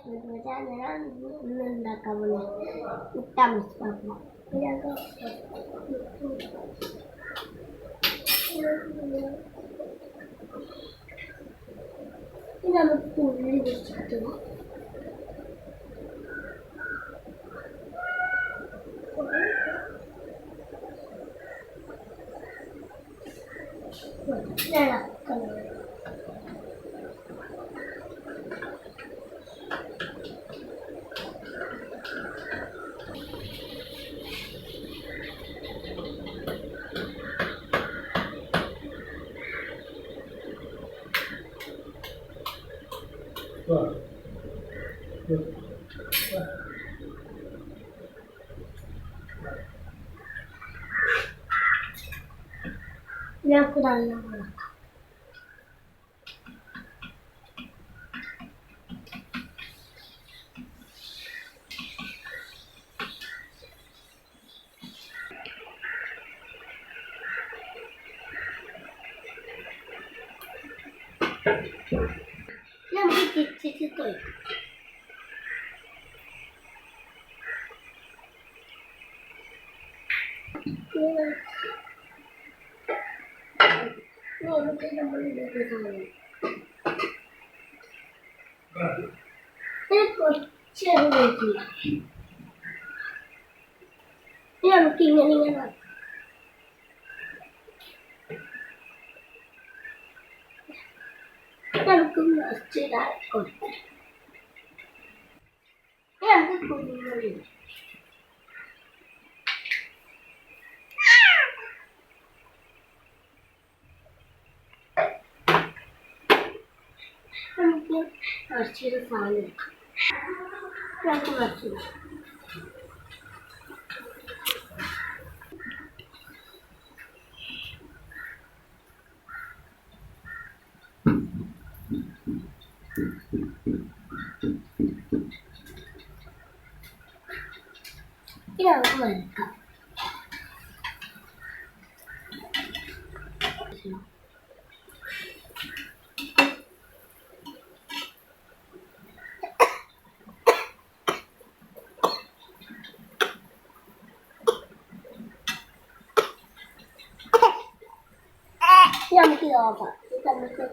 ഞാൻ ഇന്ന് ഉണ്ടാക്കാൻ പോകുന്നത് മുട്ട മിക്സ് ഇത് നമുക്ക് ഉള്ളി വെച്ചിട്ട് ഞങ്ങൾക്ക് നല്ല നമുക്ക് തിരിച്ചിട്ട് കുറച്ച് നമുക്ക് ഇങ്ങനെ നമുക്ക് മസ്റ്റിടാൻ കൊടുക്കാം നമുക്ക് കുഞ്ഞുങ്ങളി നമുക്ക് മസ്റ്റിയുടെ സാധനം എടുക്കാം നമുക്ക് മസ്റ്റിടാം ഇത് നമുക്ക് വരക്കാം നമുക്ക് നോക്കാം ഇത് നമുക്ക്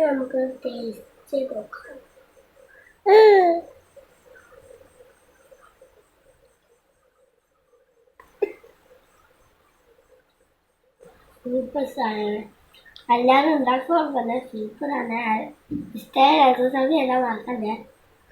നമുക്ക് ടേസ്റ്റ് ചെയ്ത് നോക്കാം സൂപ്പർ സാധനമാണ് എല്ലാവരും ഉണ്ടാക്കുമ്പോൾ തന്നെ സൂപ്പറാണ് ഇഷ്ടമായ സമയം എല്ലാം മറക്കണ്ടേ.